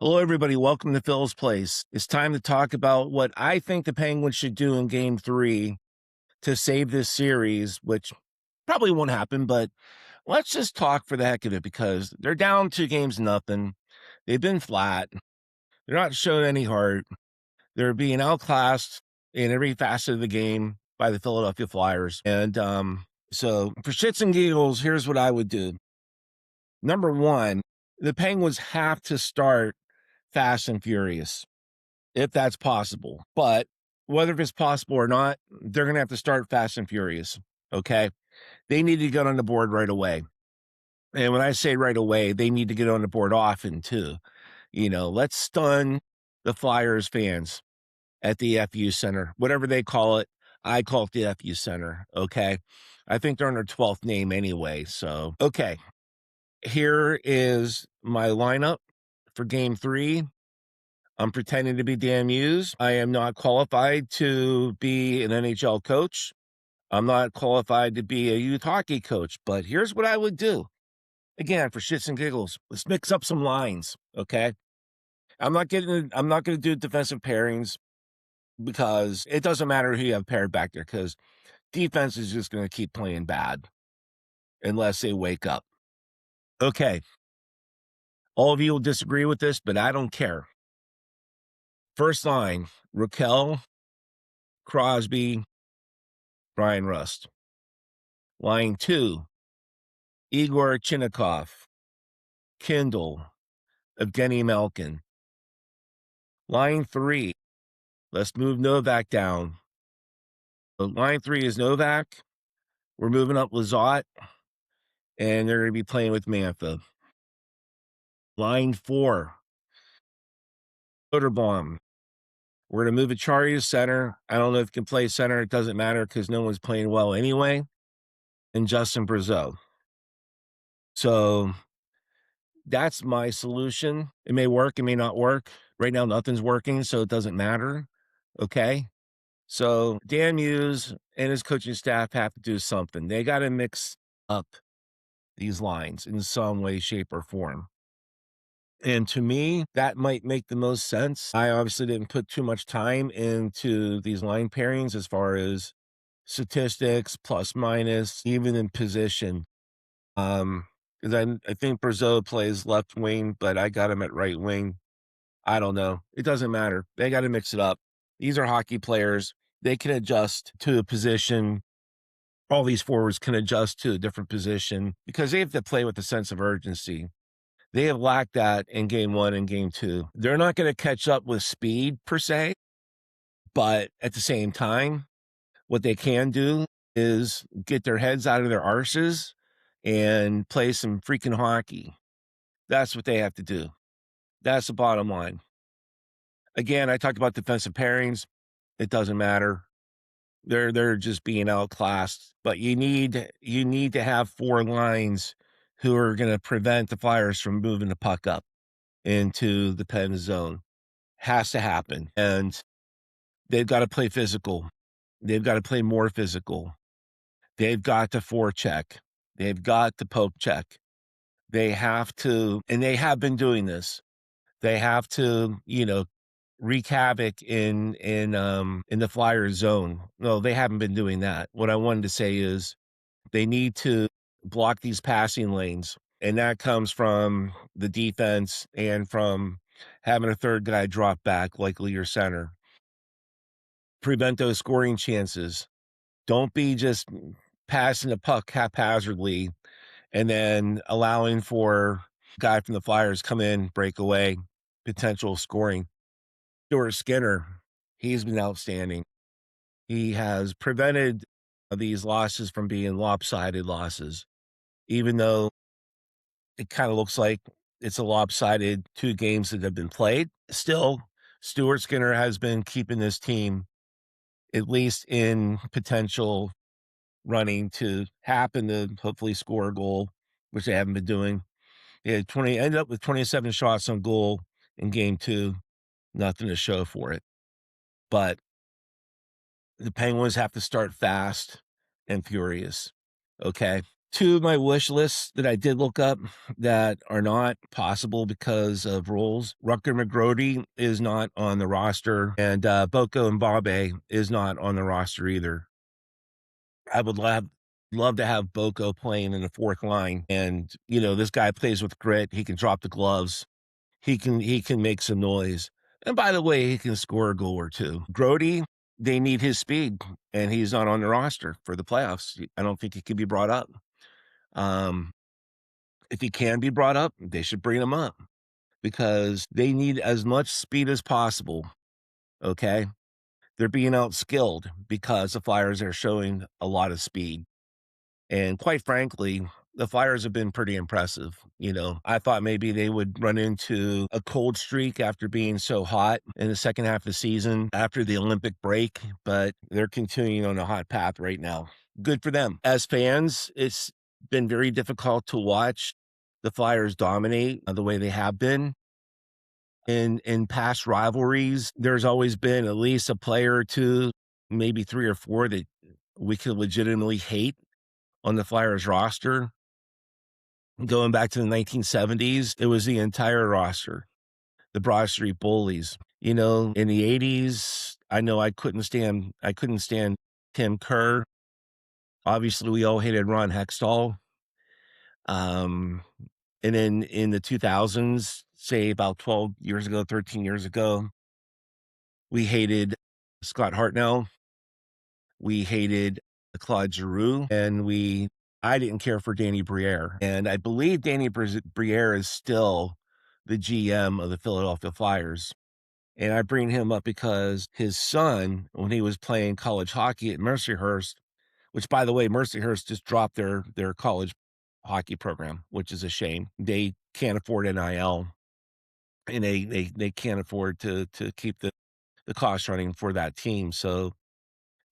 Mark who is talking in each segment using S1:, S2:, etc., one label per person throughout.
S1: Hello, everybody. Welcome to Phil's Place. It's time to talk about what I think the Penguins should do in Game 3 to save this series, which probably won't happen, but let's just talk for the heck of it because they're down 2-0. They've been flat. They're not showing any heart. They're being outclassed in every facet of the game by the Philadelphia Flyers. And so for shits and giggles, here's what I would do. Number one, the Penguins have to start fast and furious, if that's possible. But whether it's possible or not, they're going to have to start fast and furious. Okay. They need to get on the board right away. And when I say right away, they need to get on the board often too. Let's stun the Flyers fans at the FU Center, whatever they call it. I call it the FU Center. Okay. I think they're on their 12th name anyway. So, okay. Here is my lineup for Game 3. I'm pretending to be Dan Hughes. I am not qualified to be an NHL coach. I'm not qualified to be a youth hockey coach, but here's what I would do. Again, for shits and giggles, let's mix up some lines, okay? I'm not going to do defensive pairings because it doesn't matter who you have paired back there because defense is just going to keep playing bad unless they wake up. Okay. All of you will disagree with this, but I don't care. First line, Raquel, Crosby, Brian Rust. Line 2, Igor Chinnikov, Kindle, Evgeny Malkin. Line 3, let's move Novak down. Line 3 is Novak. We're moving up Lizotte, and they're going to be playing with Mantha. Line 4, Soderblom. We're going to move Achari to center. I don't know if he can play center. It doesn't matter because no one's playing well anyway. And Justin Brazeau. So that's my solution. It may work. It may not work. Right now, nothing's working, so it doesn't matter. Okay. So Dan Hughes and his coaching staff have to do something. They got to mix up these lines in some way, shape, or form. And to me, that might make the most sense. I obviously didn't put too much time into these line pairings as far as statistics, plus, minus, even in position. Because I think Brazeau plays left wing, but I got him at right wing. I don't know. It doesn't matter. They got to mix it up. These are hockey players. They can adjust to a position. All these forwards can adjust to a different position because they have to play with a sense of urgency. They have lacked that in Game 1 and Game 2. They're not going to catch up with speed per se, but at the same time, what they can do is get their heads out of their arses and play some freaking hockey. That's what they have to do. That's the bottom line. Again, I talked about defensive pairings. It doesn't matter. They're just being outclassed. But you need to have 4 lines who are going to prevent the Flyers from moving the puck up into the pen zone. Has to happen. And they've got to play physical. They've got to play more physical. They've got to forecheck. They've got to poke check. They have to, and they have been doing this. They have to, wreak havoc in the Flyers zone. No, they haven't been doing that. What I wanted to say is they need to block these passing lanes, and that comes from the defense and from having a third guy drop back, likely your center. Prevent those scoring chances. Don't be just passing the puck haphazardly and then allowing for a guy from the Flyers come in, break away, potential scoring. Stuart Skinner, he's been outstanding. He has prevented these losses from being lopsided losses, even though it kind of looks like it's a lopsided 2 games that have been played. Still, Stuart Skinner has been keeping this team at least in potential running to happen to hopefully score a goal, which they haven't been doing. They had ended up with 27 shots on goal in Game 2. Nothing to show for it. But the Penguins have to start fast and furious. Okay. Two of my wish lists that I did look up that are not possible because of rules. Rucker McGrody is not on the roster, and Boko and Mbabe is not on the roster either. I would love to have Boko playing in the fourth line, and this guy plays with grit. He can drop the gloves. He can make some noise. And by the way, he can score a goal or two. Grody, they need his speed, and he's not on the roster for the playoffs. I don't think he can be brought up. Um, if he can be brought up, they should bring him up because they need as much speed as possible. Okay. They're being outskilled because the Flyers are showing a lot of speed. And quite frankly, the Flyers have been pretty impressive. I thought maybe they would run into a cold streak after being so hot in the second half of the season after the Olympic break, but they're continuing on a hot path right now. Good for them. As fans, it's been very difficult to watch the Flyers dominate the way they have been. In past rivalries, there's always been at least a player or two, maybe three or four that we could legitimately hate on the Flyers roster. Going back to the 1970s, it was the entire roster, the Broad Street Bullies. In the 80s, I know I couldn't stand Tim Kerr. Obviously, we all hated Ron Hextall. Um, and then in the 2000s, say about 12 years ago, 13 years ago, we hated Scott Hartnell. We hated Claude Giroux, and I didn't care for Danny Briere. And I believe Danny Briere is still the GM of the Philadelphia Flyers. And I bring him up because his son, when he was playing college hockey at Mercyhurst, which by the way, Mercyhurst just dropped their college hockey program, which is a shame. They can't afford NIL, and they can't afford to keep the cost running for that team. So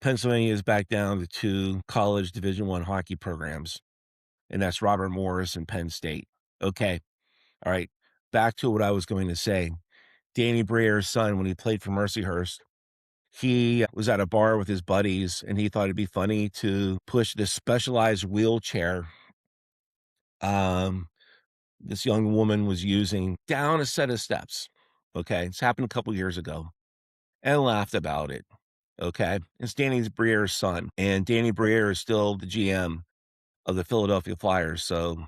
S1: Pennsylvania is back down to two college Division I hockey programs, and that's Robert Morris and Penn State. Okay. All right. Back to what I was going to say. Danny Briere's son, when he played for Mercyhurst, he was at a bar with his buddies, and he thought it'd be funny to push this specialized wheelchair this young woman was using down a set of steps. Okay. It's happened a couple years ago, and laughed about it. Okay. It's Danny Briere's son, and Danny Briere is still the GM of the Philadelphia Flyers. So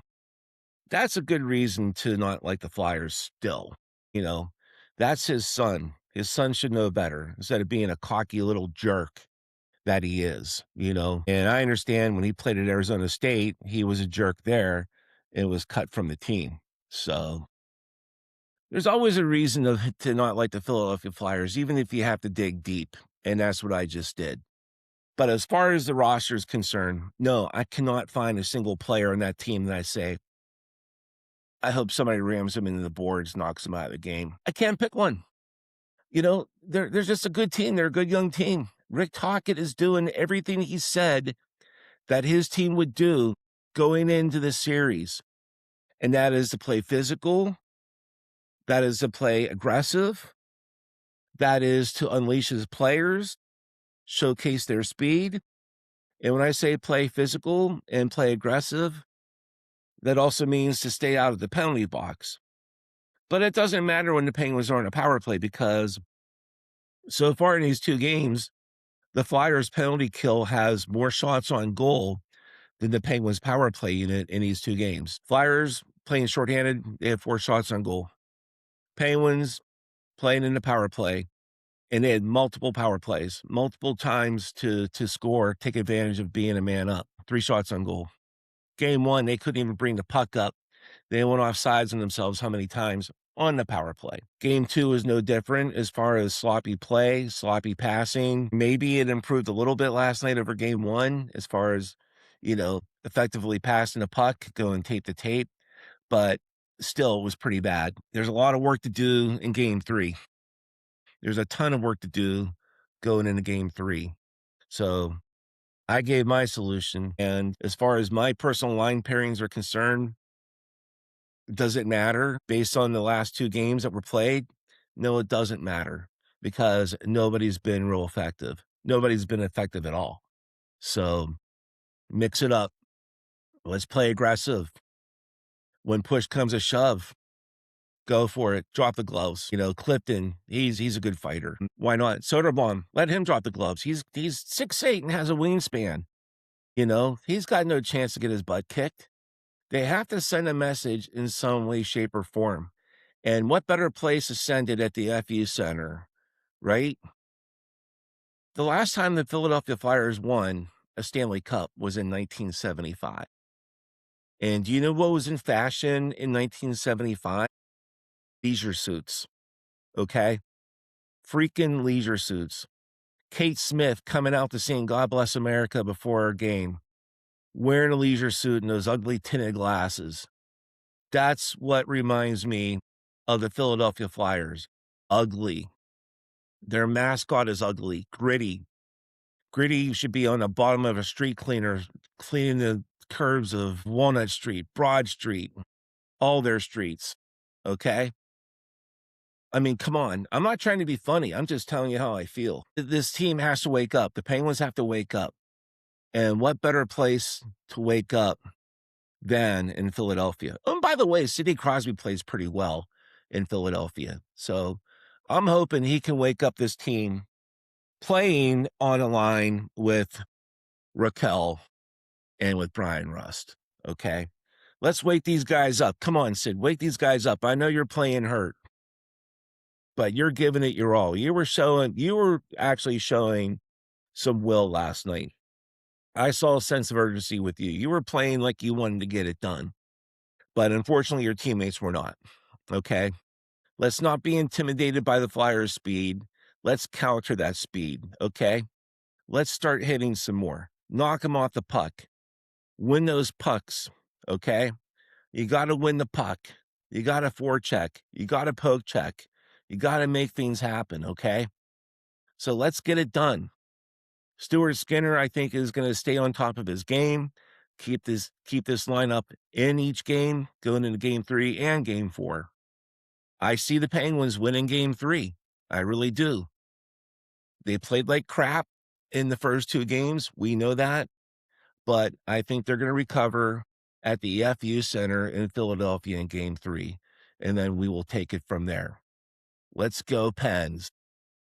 S1: that's a good reason to not like the Flyers still. You know, that's his son. His son should know better instead of being a cocky little jerk that he is. And I understand when he played at Arizona State, he was a jerk there and was cut from the team. So there's always a reason to not like the Philadelphia Flyers, even if you have to dig deep. And that's what I just did. But as far as the roster is concerned, no, I cannot find a single player on that team that I say, I hope somebody rams him into the boards, knocks him out of the game. I can't pick one. They're just a good team. They're a good young team. Rick Tocchet is doing everything he said that his team would do going into the series. And that is to play physical. That is to play aggressive. That is to unleash his players, showcase their speed. And when I say play physical and play aggressive, that also means to stay out of the penalty box. But it doesn't matter when the Penguins are on a power play because so far in these two games, the Flyers penalty kill has more shots on goal than the Penguins power play unit in these two games. Flyers playing shorthanded, they have 4 shots on goal. Penguins playing in the power play, and they had multiple power plays, multiple times to score, take advantage of being a man up. 3 shots on goal. Game 1, they couldn't even bring the puck up. They went off sides on themselves how many times on the power play. Game 2 is no different as far as sloppy play, sloppy passing. Maybe it improved a little bit last night over game 1 as far as, effectively passing the puck, going tape to tape, but still it was pretty bad. There's a lot of work to do in game 3. There's a ton of work to do going into game 3. So I gave my solution. And as far as my personal line pairings are concerned, does it matter based on the last 2 games that were played? No, it doesn't matter because nobody's been real effective. Nobody's been effective at all. So mix it up. Let's play aggressive. When push comes to shove, go for it. Drop the gloves. You know, Clifton, he's a good fighter. Why not? Soderblom, let him drop the gloves. He's 6'8" and has a wingspan. You know, he's got no chance to get his butt kicked. They have to send a message in some way, shape, or form. And what better place to send it at the FU Center, right? The last time the Philadelphia Flyers won a Stanley Cup was in 1975. And do you know what was in fashion in 1975? Leisure suits, okay? Freaking leisure suits. Kate Smith coming out to sing God Bless America before her game, wearing a leisure suit and those ugly tinted glasses. That's what reminds me of the Philadelphia Flyers. Ugly. Their mascot is ugly, gritty. Gritty should be on the bottom of a street cleaner, cleaning the curves of Walnut Street, Broad Street, all their streets. Okay? I mean, come on. I'm not trying to be funny. I'm just telling you how I feel. This team has to wake up. The Penguins have to wake up. And what better place to wake up than in Philadelphia? Oh, and by the way, Sidney Crosby plays pretty well in Philadelphia. So I'm hoping he can wake up this team playing on a line with Raquel and with Brian Rust. Okay? Let's wake these guys up. Come on, Sid. Wake these guys up. I know you're playing hurt, but you're giving it your all. You were actually showing some will last night. I saw a sense of urgency with you. You were playing like you wanted to get it done, but unfortunately your teammates were not. Okay? Let's not be intimidated by the Flyers' speed. Let's counter that speed. Okay? Let's start hitting some more. Knock them off the puck. Win those pucks. Okay? You got to win the puck. You got to forecheck. You got to poke check. You got to make things happen. Okay? So let's get it done. Stuart Skinner, I think, is going to stay on top of his game, keep this lineup in each game, going into game 3 and game 4. I see the Penguins winning game 3. I really do. They played like crap in the first 2 games. We know that. But I think they're going to recover at the FU Center in Philadelphia in game 3. And then we will take it from there. Let's go, Pens.